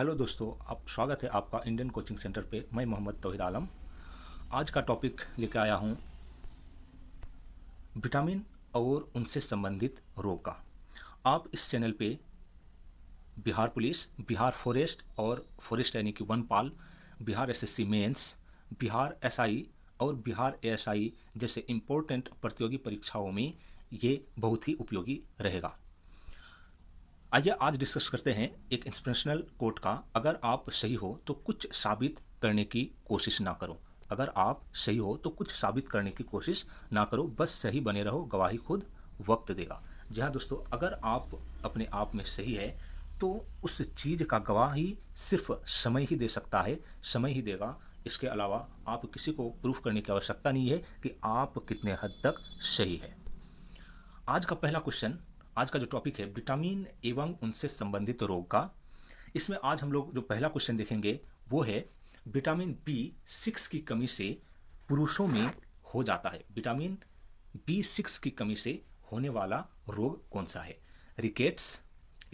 Hello दोस्तों, आप स्वागत है आपका इंडियन कोचिंग सेंटर पे। मैं मोहम्मद तौहीद आलम आज का टॉपिक लेकर आया हूँ विटामिन और उनसे संबंधित रोग का। आप इस चैनल पे बिहार पुलिस, बिहार फॉरेस्ट और फॉरेस्ट यानी कि वनपाल, Bihar SSC mains, Bihar SI और बिहार एएसआई जैसे इम्पोर्टेंट प्रतियोगी परीक्षाओं में ये बहुत ही उपयोगी रहेगा। आइए आज डिस्कस करते हैं एक इंस्पिरेशनल कोट का। अगर आप सही हो तो कुछ साबित करने की कोशिश ना करो। अगर आप सही हो तो कुछ साबित करने की कोशिश ना करो, बस सही बने रहो, गवाही खुद वक्त देगा। जी हाँ दोस्तों, अगर आप अपने आप में सही है तो उस चीज़ का गवाही सिर्फ समय ही दे सकता है, समय ही देगा। इसके अलावा आप किसी को प्रूफ करने की आवश्यकता नहीं है कि आप कितने हद तक सही है। आज का पहला क्वेश्चन, आज का जो टॉपिक है विटामिन एवं उनसे संबंधित रोग का। इसमें आज हम लोग जो पहला क्वेश्चन देखेंगे वो है विटामिन B6 की कमी से पुरुषों में हो जाता है। विटामिन B6 की कमी से होने वाला रोग कौन सा है? रिकेट्स,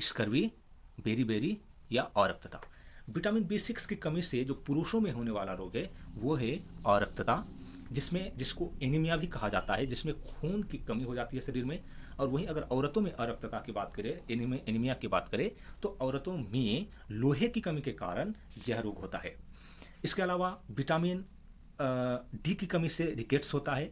स्कर्वी, बेरी या औरक्तता। विटामिन B6 की कमी से जो पुरुषों में होने वाला रोग है वो है औरक्तता, जिसको एनीमिया भी कहा जाता है, जिसमें खून की कमी हो जाती है शरीर में। और वहीं अगर औरतों में अरक्तता की बात करें, एनीमिया की बात करें, तो औरतों में लोहे की कमी के कारण यह रोग होता है। इसके अलावा विटामिन डी की कमी से रिकेट्स होता है,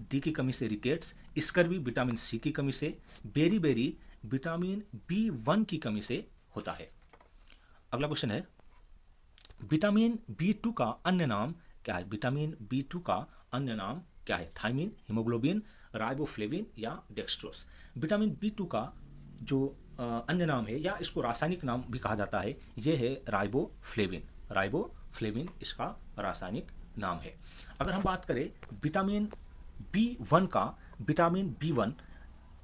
डी की कमी से रिकेट्स, स्कर्वी विटामिन सी की कमी से, बेरी विटामिन B1 की कमी से होता है। अगला क्वेश्चन है विटामिन B2 का अन्य नाम क्या है? विटामिन B2 का अन्य नाम क्या है? थायमिन, हीमोग्लोबिन, राइबोफ्लेविन या डेक्सट्रोस। विटामिन B2 का जो अन्य नाम है या इसको रासायनिक नाम भी कहा जाता है, यह है राइबोफ्लेविन। राइबोफ्लेविन इसका रासायनिक नाम है। अगर हम बात करें विटामिन B1 का, विटामिन B1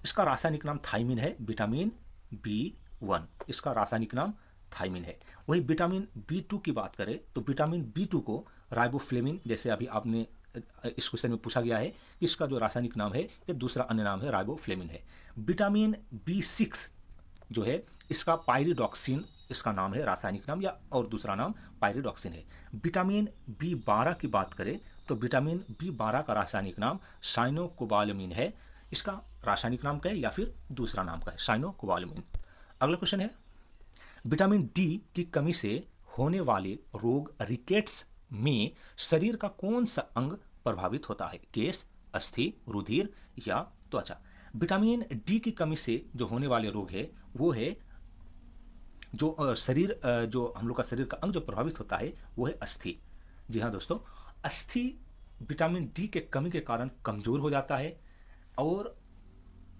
इसका रासायनिक नाम थायमिन है। विटामिन B1 इसका रासायनिक नाम थायमिन है। वही विटामिन B2 की बात करें तो विटामिन B2 को राइबोफ्लेविन, जैसे अभी आपने इस क्वेश्चन में पूछा गया है कि इसका जो रासायनिक नाम है, ये दूसरा अन्य नाम है राइबोफ्लेविन है। विटामिन B6 जो है इसका पायरिडॉक्सिन इसका नाम है, रासायनिक नाम, या और दूसरा नाम पायरिडॉक्सिन है। विटामिन B12 की बात करें तो विटामिन B12 का रासायनिक नाम साइनोकोबालामिन है। इसका रासायनिक नाम क्या है या फिर दूसरा नाम का है? साइनोकोबालामिन। अगला क्वेश्चन है विटामिन डी की कमी से होने वाले रोग रिकेट्स में शरीर का कौन सा अंग प्रभावित होता है? केस, अस्थि, रुधिर या त्वचा। विटामिन डी की कमी से जो होने वाले रोग है वो है जो शरीर जो हम लोग का शरीर का अंग जो प्रभावित होता है वो है अस्थि। जी हाँ दोस्तों, अस्थि विटामिन डी के कमी के कारण कमजोर हो जाता है और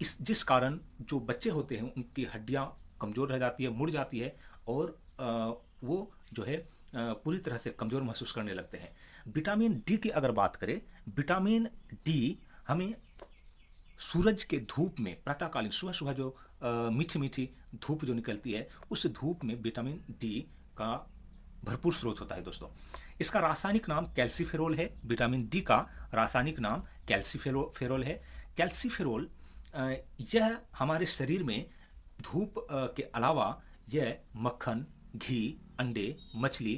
जिस कारण जो बच्चे होते हैं उनकी हड्डियां कमजोर रह जाती है, मुड़ जाती है और वो जो है पूरी तरह से कमजोर महसूस करने लगते हैं। विटामिन डी की अगर बात करें, विटामिन डी हमें सूरज के धूप में प्रातःकालीन सुबह सुबह जो मीठी मीठी धूप जो निकलती है, उस धूप में विटामिन डी का भरपूर स्रोत होता है दोस्तों। इसका रासायनिक नाम कैल्सीफेरोल है। विटामिन डी का रासायनिक नाम कैल्सीफेरोल है। कैल्सीफेरोल यह हमारे शरीर में धूप के अलावा यह मक्खन, घी, अंडे, मछली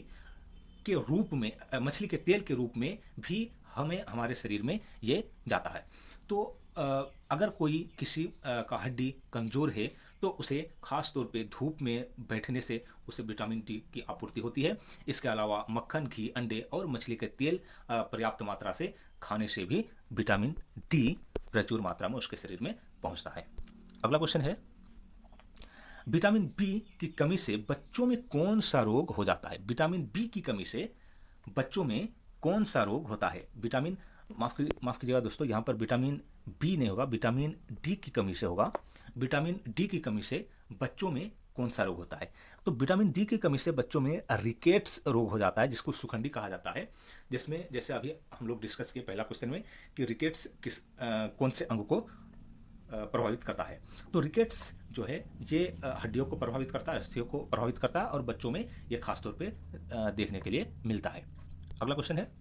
के रूप में, मछली के तेल के रूप में भी हमारे शरीर में ये जाता है। तो अगर कोई किसी का हड्डी कमजोर है तो उसे खास तौर पे धूप में बैठने से उसे विटामिन डी की आपूर्ति होती है। इसके अलावा मक्खन, घी, अंडे और मछली के तेल पर्याप्त मात्रा से खाने से भी विटामिन डी प्रचुर मात्रा में उसके शरीर में पहुंचता है। अगला क्वेश्चन है विटामिन बी की कमी से बच्चों में कौन सा रोग हो जाता है? विटामिन बी की कमी से बच्चों में कौन सा रोग होता है? माफ कीजिएगा दोस्तों, यहाँ पर विटामिन बी नहीं होगा, विटामिन डी की कमी से होगा। विटामिन डी की कमी से बच्चों में कौन सा रोग होता है? तो विटामिन डी की कमी से बच्चों में रिकेट्स रोग हो जाता है, जिसको सुखंडी कहा जाता है। जिसमें जैसे अभी हम लोग डिस्कस किए पहला क्वेश्चन में कि रिकेट्स कौन से अंग को प्रभावित करता है। तो रिकेट्स जो है ये हड्डियों को प्रभावित करता है, अस्थियों को प्रभावित करता है और बच्चों में ये खासतौर पे देखने के लिए मिलता है। अगला क्वेश्चन है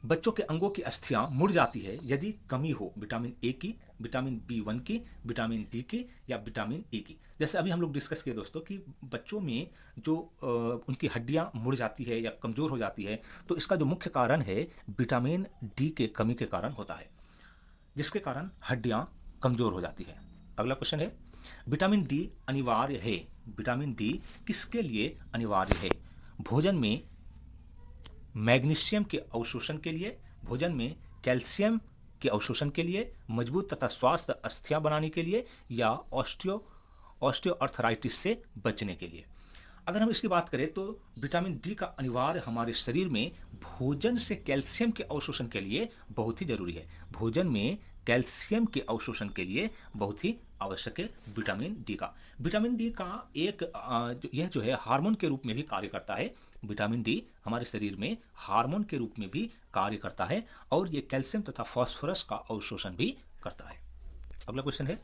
बच्चों के अंगों की अस्थियां मुड़ जाती है यदि कमी हो विटामिन ए की, विटामिन बी 1 की, विटामिन डी की या विटामिन ई की। जैसे अभी हम लोग डिस्कस किए दोस्तों कि बच्चों में जो उनकी हड्डियां मुड़ जाती है या कमज़ोर हो जाती है, तो इसका जो मुख्य कारण है विटामिन डी के कमी के कारण होता है, जिसके कारण हड्डियां कमज़ोर हो जाती है। अगला क्वेश्चन है, विटामिन डी अनिवार्य है, विटामिन डी किसके लिए अनिवार्य है? भोजन में मैग्नीशियम के अवशोषण के लिए, भोजन में कैल्शियम के अवशोषण के लिए, मजबूत तथा स्वास्थ्य अस्थियां बनाने के लिए या ऑस्टियोआर्थराइटिस से बचने के लिए। अगर हम इसकी बात करें तो विटामिन डी का अनिवार्य हमारे शरीर में भोजन से कैल्शियम के अवशोषण के लिए बहुत ही जरूरी है। भोजन में कैल्शियम के अवशोषण के लिए बहुत ही आवश्यक है विटामिन डी का। विटामिन डी का एक यह जो है हार्मोन के रूप में भी कार्य करता है। विटामिन डी हमारे शरीर में हार्मोन के रूप में भी कार्य करता है और ये कैल्शियम तथा फास्फोरस का अवशोषण भी करता है। अगला क्वेश्चन है,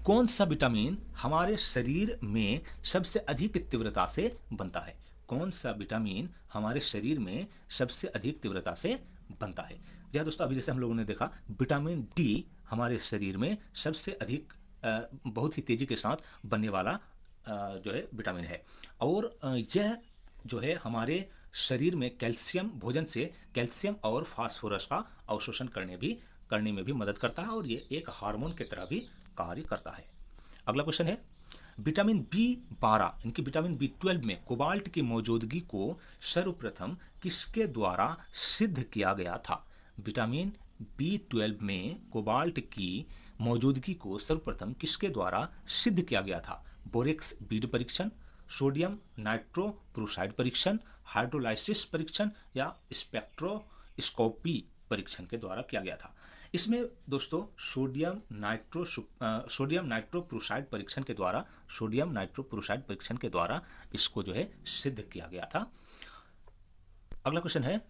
कौन सा विटामिन हमारे शरीर में सबसे अधिक तीव्रता से बनता है? कौन सा विटामिन हमारे शरीर में सबसे अधिक तीव्रता से बनता है? जी दोस्तों, अभी जैसे हम लोगों ने देखा विटामिन डी हमारे शरीर में सबसे अधिक बहुत ही तेजी के साथ बनने वाला जो है विटामिन है और यह जो है हमारे शरीर में कैल्शियम, भोजन से कैल्शियम और फास्फोरस का अवशोषण करने में भी मदद करता है और ये एक हार्मोन की तरह भी कार्य करता है। अगला क्वेश्चन है, विटामिन बी 12 इनकी विटामिन बी 12 में कोबाल्ट की मौजूदगी को सर्वप्रथम किसके द्वारा सिद्ध किया गया था? विटामिन बी 12 में कोबाल्ट की मौजूदगी को सर्वप्रथम किसके द्वारा सिद्ध किया गया था? बोरेक्स बीड परीक्षण, सोडियम नाइट्रोप्रोसाइड परीक्षण, हाइड्रोलाइसिस परीक्षण या स्पेक्ट्रोस्कोपी परीक्षण के द्वारा किया गया था। इसमें दोस्तों सोडियम नाइट्रोप्रोसाइड परीक्षण के द्वारा इसको जो है सिद्ध किया गया था। अगला क्वेश्चन है,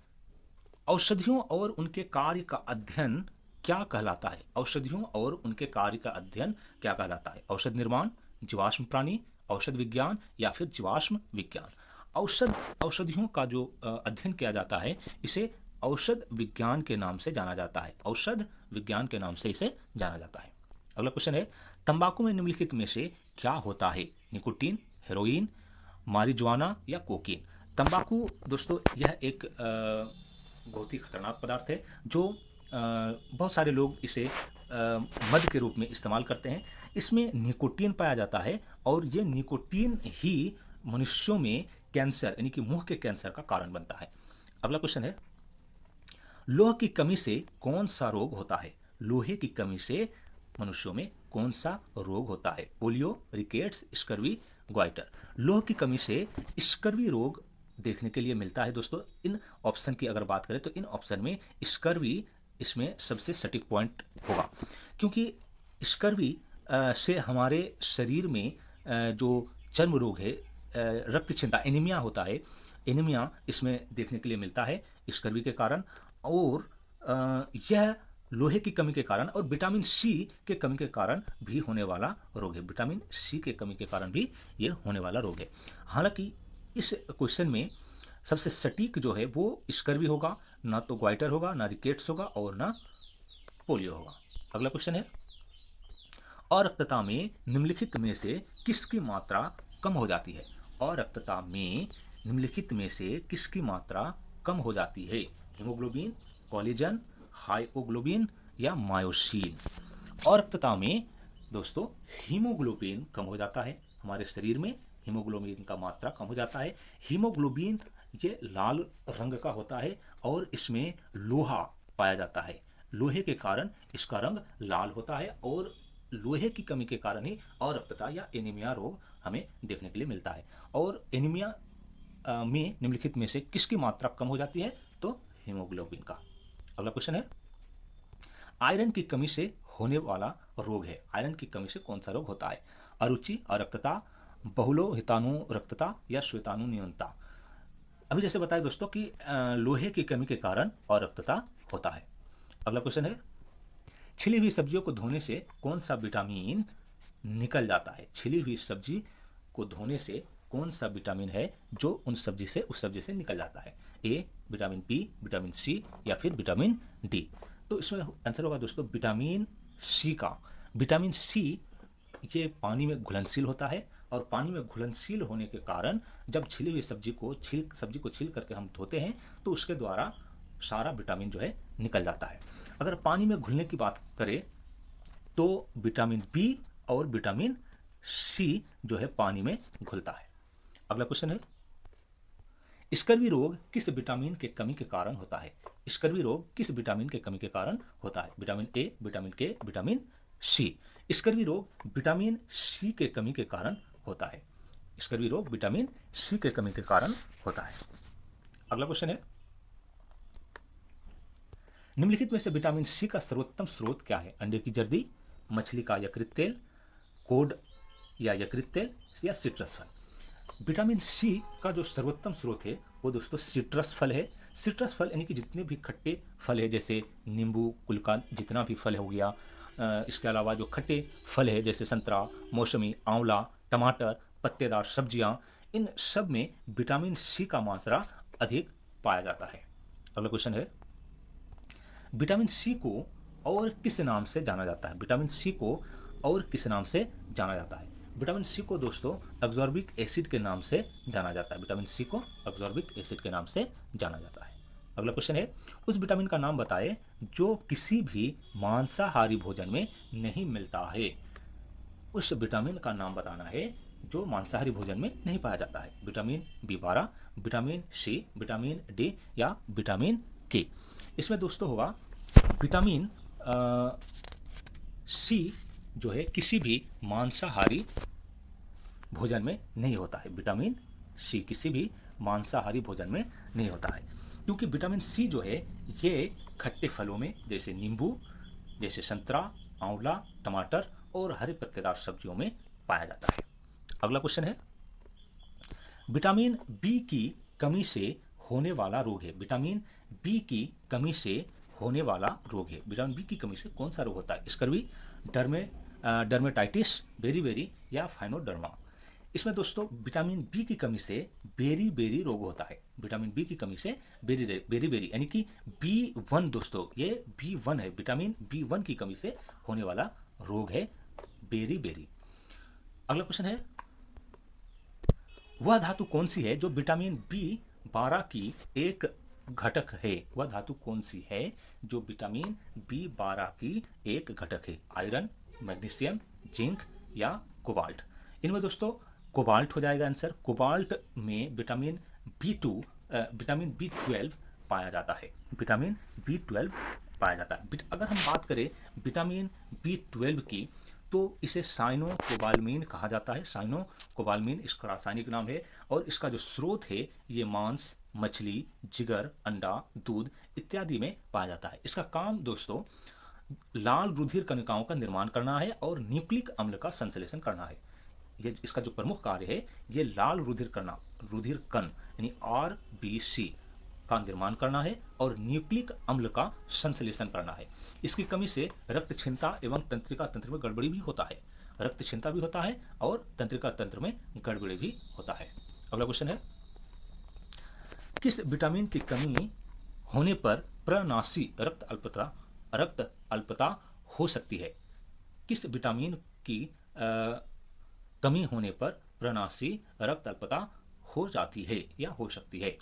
औषधियों और उनके कार्य का अध्ययन क्या कहलाता है? औषधियों और उनके कार्य का अध्ययन क्या कहलाता है? औषध निर्माण, जीवाश्म प्राणी, औषध विज्ञान या फिर जीवाश्म विज्ञान। औषधियों का जो अध्ययन किया जाता है इसे औषध विज्ञान के नाम से जाना जाता है। औषध विज्ञान के नाम से इसे जाना जाता है। अगला क्वेश्चन है, तंबाकू में निम्नलिखित में से क्या होता है? निकोटीन, हेरोइन, मारिजुआना या कोकीन। तंबाकू दोस्तों यह एक बहुत ही खतरनाक पदार्थ है जो बहुत सारे लोग इसे मद के रूप में इस्तेमाल करते हैं। इसमें निकोटीन पाया जाता है और ये निकोटीन ही मनुष्यों में कैंसर यानी कि मुंह के कैंसर का कारण बनता है। अगला क्वेश्चन है, लोह की कमी से कौन सा रोग होता है? लोहे की कमी से मनुष्यों में कौन सा रोग होता है? Polio, rickets, scurvy, goitre. लोह की कमी से स्कर्वी रोग देखने के लिए मिलता है। दोस्तों इन ऑप्शन की अगर बात करें तो इन ऑप्शन में स्कर्वी इसमें सबसे सटीक पॉइंट होगा, क्योंकि स्कर्वी से हमारे शरीर में जो चर्म रोग है, रक्तक्षीणता, एनीमिया होता है, एनीमिया इसमें देखने के लिए मिलता है स्कर्वी के कारण। और यह लोहे की कमी के कारण और विटामिन सी के कमी के कारण भी होने वाला रोग है। विटामिन सी के कमी के कारण भी ये होने वाला रोग है। हालांकि इस क्वेश्चन में सबसे सटीक जो है वो स्कर्वी होगा, ना तो ग्वाइटर होगा, ना रिकेट्स होगा और ना पोलियो होगा। अगला क्वेश्चन है, अरक्तता में निम्नलिखित में से किसकी मात्रा कम हो जाती है? अरक्तता में निम्नलिखित में से किसकी मात्रा कम हो जाती है? हीमोग्लोबिन, कोलेजन, हाइपोग्लोबिन या मायोसिन। अरक्तता में दोस्तों हीमोग्लोबिन कम हो जाता है। हमारे शरीर में हीमोग्लोबिन का मात्रा कम हो जाता है। हीमोग्लोबिन ये लाल रंग का होता है और इसमें लोहा पाया जाता है। लोहे के कारण इसका रंग लाल होता है और लोहे की कमी के कारण ही अरक्तता या एनीमिया रोग हमें देखने के लिए मिलता है। और एनीमिया में निम्नलिखित में से किसकी मात्रा कम हो जाती है? तो हीमोग्लोबिन का। अगला क्वेश्चन है, आयरन की कमी से होने वाला रोग है। आयरन की कमी से कौन सा रोग होता है? अरुचि, अरक्तता, बहुलोहितानुरक्तता या श्वेताणु न्यूनता। अभी जैसे बताया दोस्तों कि लोहे की कमी के कारण अरक्तता होता है। अगला क्वेश्चन है, छिली हुई सब्जियों को धोने से कौन सा विटामिन निकल जाता है? छिली हुई सब्जी को धोने से कौन सा विटामिन है जो उस सब्जी से निकल जाता है? ए, विटामिन बी, विटामिन सी या फिर विटामिन डी। तो इसमें आंसर होगा दोस्तों विटामिन सी का। विटामिन सी ये पानी में घुलनशील होता है और पानी में घुलनशील होने के कारण जब छिली हुई सब्जी को छील करके हम धोते हैं तो उसके द्वारा सारा विटामिन जो है निकल जाता है। अगर पानी में घुलने की बात करें तो विटामिन बी और विटामिन सी जो है पानी में घुलता है। अगला क्वेश्चन है, स्कर्वी रोग किस विटामिन के कमी के कारण होता है? स्कर्वी रोग किस विटामिन के कमी के कारण होता है? विटामिन ए, विटामिन के, विटामिन सी। स्कर्वी रोग विटामिन सी के कमी के कारण होता है। स्कर्वी रोग विटामिन सी के कमी के कारण होता है। अगला क्वेश्चन है, निम्नलिखित में से विटामिन सी का सर्वोत्तम स्रोत क्या है? अंडे की जर्दी, मछली का यकृत तेल, कोड या यकृत तेल या सिट्रस फल। विटामिन सी का जो सर्वोत्तम स्रोत है वो दोस्तों सिट्रस फल है। सिट्रस फल यानी कि जितने भी खट्टे फल है जैसे नींबू, कुल का जितना भी फल हो गया, इसके अलावा जो खट्टे फल है जैसे संतरा, मौसमी, आंवला, टमाटर, पत्तेदार सब्जियां, इन सब में विटामिन सी का मात्रा अधिक पाया जाता है। अगला क्वेश्चन है, विटामिन सी को और किस नाम से जाना जाता है? विटामिन सी को और किस नाम से जाना जाता है? विटामिन सी को दोस्तों एब्जॉर्बिक एसिड के नाम से जाना जाता है। विटामिन सी को एब्जॉर्बिक एसिड के नाम से जाना जाता है। अगला क्वेश्चन है, उस विटामिन का नाम बताएं जो किसी भी मांसाहारी भोजन में नहीं मिलता है। उस विटामिन का नाम बताना है जो मांसाहारी भोजन में नहीं पाया जाता है। Vitamin B12, vitamin C, vitamin D या विटामिन के। इसमें दोस्तों होगा विटामिन सी जो है किसी भी मांसाहारी भोजन में नहीं होता है। विटामिन सी किसी भी मांसाहारी भोजन में नहीं होता है क्योंकि विटामिन सी जो है ये खट्टे फलों में जैसे नींबू, जैसे संतरा, आंवला, टमाटर और हरे पत्तेदार सब्जियों में पाया जाता है। अगला क्वेश्चन है, विटामिन बी की कमी से होने वाला रोग है। विटामिन बी की कमी से होने वाला रोग है। विटामिन बी की कमी से कौन सा रोग होता है? स्कर्वी, डर्मेटाइटिस, बेरीबेरी या फाइनोडर्मा। इसमें दोस्तों विटामिन बी की कमी से बेरीबेरी रोग होता है। विटामिन बी की कमी से बेरीबेरी यानी कि B1 दोस्तों, ये B1 है। विटामिन B1 की कमी से होने वाला रोग है बेरीबेरी। अगला क्वेश्चन है, वह धातु कौन सी है जो विटामिन B12 की एक घटक है? वह धातु कौन सी है जो विटामिन B12 की एक घटक है? आयरन, मैग्नीशियम, जिंक या कोबाल्ट। इनमें दोस्तों कोबाल्ट हो जाएगा आंसर। कोबाल्ट में विटामिन B12 पाया जाता है। विटामिन B12 पाया जाता है। अगर हम बात करें विटामिन B12 की तो इसे साइनोकोबालमीन कहा जाता है। साइनोकोबालमीन इसका रासायनिक नाम है और इसका जो स्रोत है ये मांस, मछली, जिगर, अंडा, दूध इत्यादि में पाया जाता है। इसका काम दोस्तों लाल रुधिर कणिकाओं का निर्माण करना है और न्यूक्लिक अम्ल का संश्लेषण करना है। ये इसका जो प्रमुख कार्य है ये लाल रुधिर कण यानी RBC का निर्माण करना है और न्यूक्लिक अम्ल का संश्लेषण करना है। इसकी कमी से रक्त क्षमता एवं तंत्रिका तंत्र में गड़बड़ी भी होता है। रक्त क्षमता भी होता है और तंत्रिका तंत्र में गड़बड़ी भी होता है। अगला क्वेश्चन है, किस विटामिन की कमी होने पर प्रनाशी रक्त अल्पता हो सकती है? किस विटामिन की कमी होने पर प्रनाशी रक्त अल्पता हो जाती है या हो सकती है?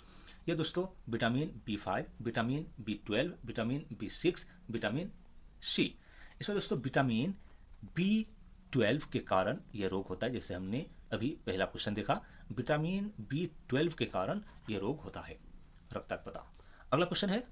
ये दोस्तों vitamin B5, vitamin B12, vitamin B6, vitamin C. इसमें दोस्तों विटामिन B12 के कारण यह रोग होता है। जैसे हमने अभी पहला क्वेश्चन देखा, विटामिन B12 के कारण यह रोग होता है, रक्ताल्पता। अगला क्वेश्चन है,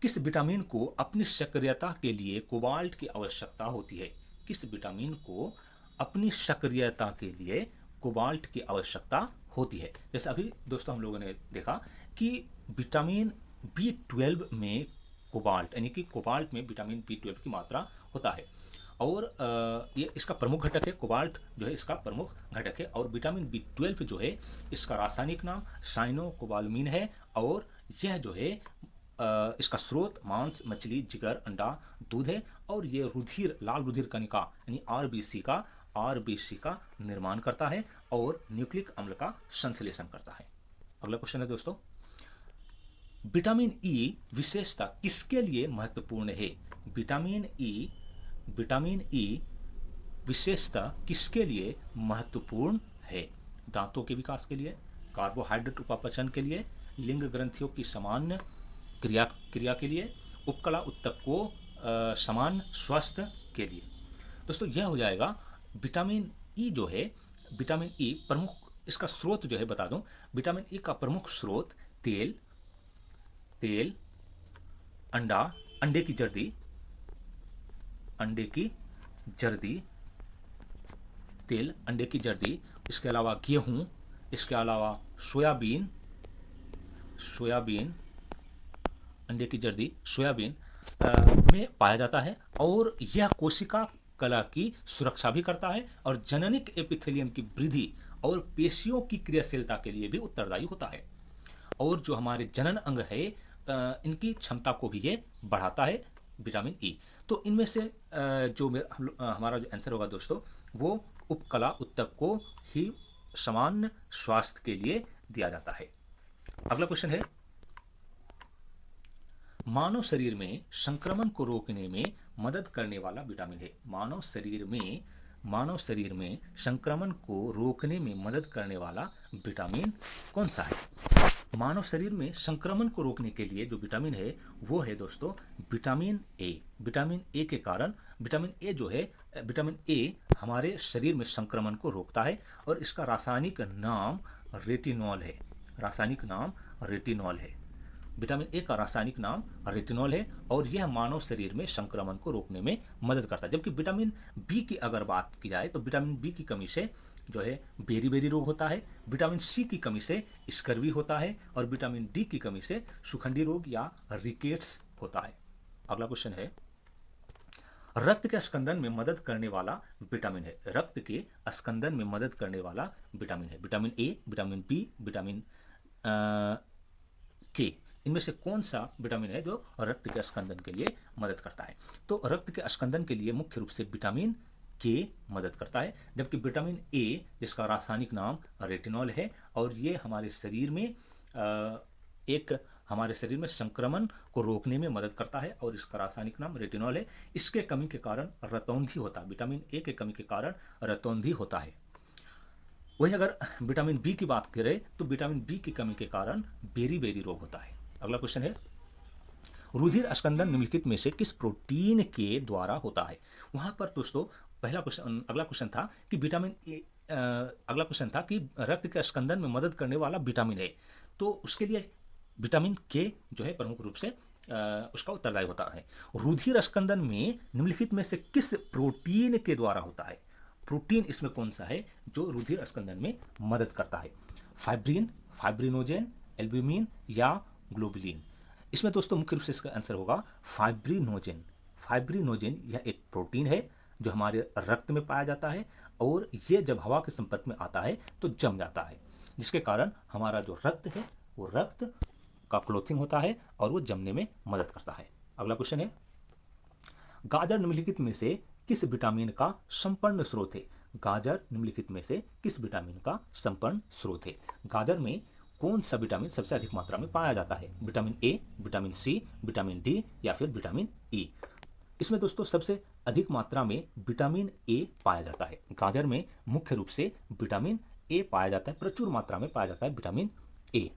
किस विटामिन को अपनी सक्रियता के लिए कोबाल्ट की आवश्यकता होती है? किस विटामिन को अपनी सक्रियता के लिए कोबाल्ट की आवश्यकता होती है? जैसे अभी दोस्तों हम लोगों ने देखा कि विटामिन B12 में कोबाल्ट यानी कि कोबाल्ट में विटामिन B12 की मात्रा होता है और ये इसका प्रमुख घटक है। कोबाल्ट जो है इसका प्रमुख घटक है और विटामिन B12 जो है इसका रासायनिक नाम साइनोकोबालमीन है और यह जो है इसका स्रोत मांस, मछली, जिगर, अंडा, दूध है और ये लाल रुधिर कणिका यानी RBC का निर्माण करता है और न्यूक्लिक अम्ल का संश्लेषण करता है। अगला क्वेश्चन है दोस्तों, विटामिन ई विशेषता किसके लिए महत्वपूर्ण है? विटामिन ई विशेषता किसके लिए महत्वपूर्ण है? दांतों के विकास के लिए, कार्बोहाइड्रेट उपापचय के लिए, लिंग ग्रंथियों की सामान्य क्रिया के लिए, उपकला उत्तक को समान स्वास्थ्य के लिए। दोस्तों यह हो जाएगा विटामिन ई जो है, विटामिन ई प्रमुख इसका स्रोत जो है बता दूं, विटामिन ई का प्रमुख स्रोत तेल, अंडा, अंडे की जर्दी, तेल, अंडे की जर्दी, इसके अलावा गेहूं, इसके अलावा सोयाबीन, अंडे की जर्दी, सोयाबीन में पाया जाता है और यह कोशिका कला की सुरक्षा भी करता है और जननिक एपिथेलियम की वृद्धि और पेशियों की क्रियाशीलता के लिए भी उत्तरदायी होता है। और जो हमारे जनन अंग है इनकी क्षमता को भी ये बढ़ाता है विटामिन ई। तो इनमें से जो हमारा जो आंसर होगा दोस्तों, वो उपकला उत्तक को ही सामान्य स्वास्थ्य के लिए दिया जाता है। अगला क्वेश्चन है, मानव शरीर में संक्रमण को रोकने में मदद करने वाला विटामिन है। मानव शरीर में संक्रमण को रोकने में मदद करने वाला विटामिन कौन सा है? मानव शरीर में संक्रमण को रोकने के लिए जो विटामिन है वो है दोस्तों विटामिन ए। विटामिन ए के कारण विटामिन ए जो है, विटामिन ए हमारे शरीर में संक्रमण को रोकता है और इसका रासायनिक नाम रेटिनॉल है। विटामिन ए का रासायनिक नाम रेटिनॉल है और यह मानव शरीर में संक्रमण को रोकने में मदद करता है। जबकि विटामिन बी की अगर बात की जाए तो विटामिन बी की कमी से जो है बेरी रोग होता है, विटामिन सी की कमी से स्कर्वी होता है और विटामिन डी की कमी से सुखंडी रोग या रिकेट्स होता है। अगला क्वेश्चन है, रक्त के स्कंदन में मदद करने वाला विटामिन है। रक्त के स्कंदन में मदद करने वाला विटामिन है vitamin A, vitamin B, vitamin K. इनमें से कौन सा विटामिन है जो रक्त के स्कंदन के लिए मदद करता है? तो रक्त के स्कंदन के लिए मुख्य रूप से विटामिन के मदद करता है, जबकि विटामिन ए जिसका रासायनिक नाम रेटिनॉल है और ये हमारे शरीर में संक्रमण को रोकने में मदद करता है और इसका रासायनिक नाम रेटिनॉल है। इसके कमी के कारण रतौंधी होता है, विटामिन ए के कमी के कारण रतौंधी होता है। वही अगर विटामिन बी की बात करें तो विटामिन बी की कमी के कारण बेरी रोग होता है। अगला क्वेश्चन है, रुधिर स्कंदन निम्नलिखित में से किस प्रोटीन के द्वारा होता है? वहां पर दोस्तों अगला क्वेश्चन था कि रक्त के स्कंदन में मदद करने वाला विटामिन है, तो उसके लिए विटामिन के जो है प्रमुख रूप से उसका उत्तरदायी होता है। रुधिर स्कंदन में निम्नलिखित में से किस प्रोटीन के द्वारा होता है? प्रोटीन इसमें कौन सा है जो रुधिर स्कंदन में मदद करता है? फाइब्रिन, फाइब्रिनोजेन, एल्ब्यूमिन या ग्लोबुलिन? इसमें दोस्तों मुख्य रूप से इसका आंसर होगा फाइब्रिनोजेन यह एक प्रोटीन है जो हमारे रक्त में पाया जाता है और ये जब हवा के संपर्क में आता है तो जम जाता है, जिसके कारण हमारा जो रक्त है वो रक्त का क्लोथिंग होता है और वो जमने में मदद करता है। अगला क्वेश्चन है, गाजर निम्नलिखित में से किस विटामिन का संपूर्ण स्रोत है? गाजर निम्नलिखित में से किस विटामिन का संपूर्ण स्रोत है? गाजर में कौन सा विटामिन सबसे अधिक मात्रा में पाया जाता है? Vitamin A, vitamin C, vitamin D या फिर विटामिन ई? इसमें दोस्तों सबसे अधिक मात्रा में विटामिन ए पाया जाता है। गाजर में मुख्य रूप से विटामिन ए पाया जाता है, प्रचुर मात्रा में पाया जाता है विटामिन ए।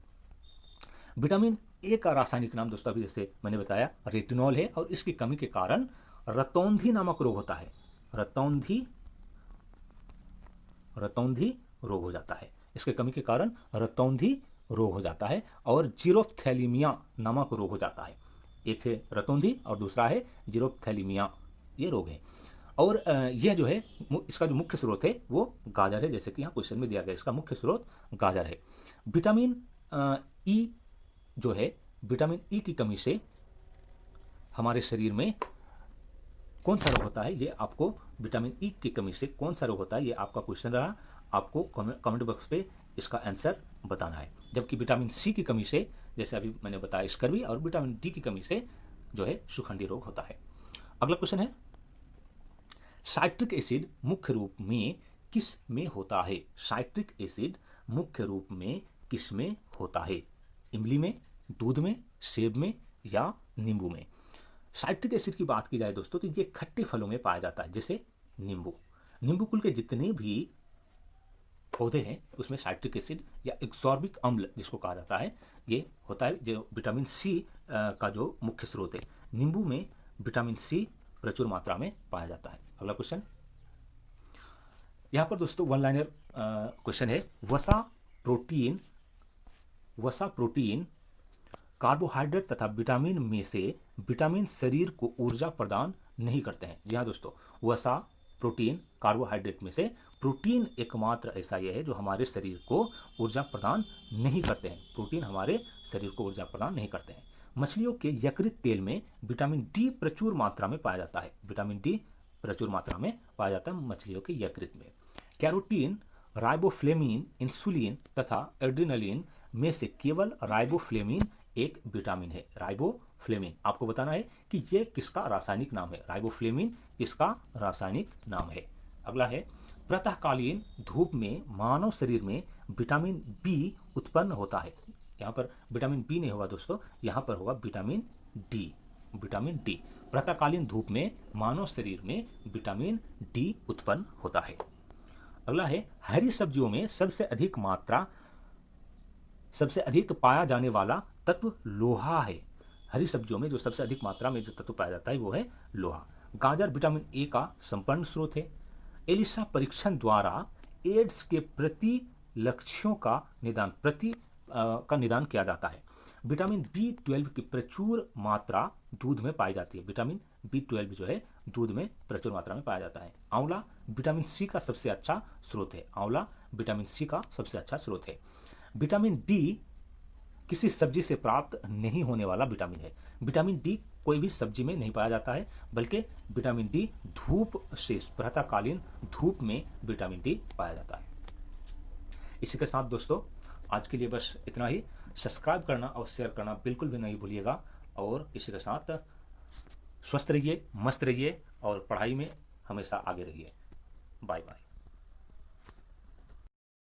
विटामिन ए का रासायनिक नाम दोस्तों अभी जैसे मैंने बताया रेटिनॉल है और इसकी कमी के कारण रतौंधी नामक रोग होता है। रतौंधी रोग हो जाता है, इसके कमी के कारण रतौंधी रोग हो जाता है और जीरोफ्थैलीमिया नामक रोग हो जाता है। एक है रतौंधी और दूसरा है जीरोफ्थैलीमिया, ये रोग है। और यह जो है इसका जो मुख्य स्रोत है वो गाजर है, जैसे कि यहाँ क्वेश्चन में दिया गया इसका मुख्य स्रोत गाजर है। विटामिन ई जो है, विटामिन ई की कमी से हमारे शरीर में कौन सा रोग होता है, ये आपको विटामिन ई की कमी से कौन सा रोग होता है ये आपका क्वेश्चन रहा, आपको कमेंट बॉक्स पे इसका आंसर बताना है। जबकि विटामिन सी की कमी से जैसे अभी मैंने बताया स्कर्वी और विटामिन डी की कमी से जो है सुखंडी रोग होता है। अगला क्वेश्चन है, साइट्रिक एसिड मुख्य रूप में किस में होता है? साइट्रिक एसिड मुख्य रूप में किस में होता है? इमली में, दूध में, सेब में या नींबू में? साइट्रिक एसिड की बात की जाए दोस्तों तो ये खट्टे फलों में पाया जाता है, जैसे नींबू। नींबू कुल के जितने भी पौधे हैं उसमें साइट्रिक एसिड या एक्सॉर्बिक अम्ल जिसको कहा जाता है ये होता है, जो विटामिन सी का जो मुख्य स्रोत है। नींबू में विटामिन सी प्रचुर मात्रा में पाया जाता है। अगला क्वेश्चन यहाँ पर दोस्तों वन लाइनर क्वेश्चन है, वसा प्रोटीन कार्बोहाइड्रेट तथा विटामिन में से विटामिन शरीर को ऊर्जा प्रदान नहीं करते हैं। जी हाँ दोस्तों, वसा प्रोटीन कार्बोहाइड्रेट में से प्रोटीन एकमात्र ऐसा यह है जो हमारे शरीर को ऊर्जा प्रदान नहीं करते हैं। प्रोटीन हमारे शरीर को ऊर्जा प्रदान नहीं करते हैं। मछलियों के यकृत तेल में विटामिन डी प्रचुर मात्रा में पाया जाता है। विटामिन डी प्रचुर मात्रा में पाया जाता है मछलियों के यकृत में। कैरोटीन, राइबोफ्लेविन, इंसुलिन तथा एड्रेनलिन में से केवल राइबोफ्लेविन एक विटामिन है। राइबोफ्लेविन आपको बताना है कि यह किसका रासायनिक नाम है। राइबोफ्लेविन इसका रासायनिक नाम है। अगला है, प्रातःकालीन धूप में मानव शरीर में विटामिन बी उत्पन्न होता है। यहाँ पर विटामिन बी नहीं होगा दोस्तों, यहाँ पर होगा विटामिन डी। विटामिन डी, प्रातःकालीन धूप में मानव शरीर में विटामिन डी उत्पन्न होता है। अगला है, हरी सब्जियों में सबसे अधिक पाया जाने वाला तत्व लोहा है। हरी सब्जियों में जो सबसे अधिक मात्रा में जो तत्व पाया जाता है वो है लोहा। गाजर विटामिन ए का संपूर्ण स्रोत है। एलिसा परीक्षण द्वारा एड्स के प्रति लक्ष्यों का निदान किया जाता है। विटामिन B12 की प्रचुर मात्रा दूध में पाई जाती है। विटामिन B12 जो है दूध में प्रचुर मात्रा में पाया जाता है। आंवला विटामिन सी का सबसे अच्छा स्रोत है। आंवला विटामिन सी का सबसे अच्छा स्रोत है। विटामिन डी किसी सब्जी से प्राप्त नहीं होने वाला विटामिन है। विटामिन डी कोई भी सब्जी में नहीं पाया जाता है, बल्कि विटामिन डी धूप से, प्रातःकालीन धूप में विटामिन डी पाया जाता है। इसी के साथ दोस्तों आज के लिए बस इतना ही। सब्सक्राइब करना और शेयर करना बिल्कुल भी नहीं भूलिएगा। और इसी के साथ स्वस्थ रहिए, मस्त रहिए और पढ़ाई में हमेशा आगे रहिए। Bye bye.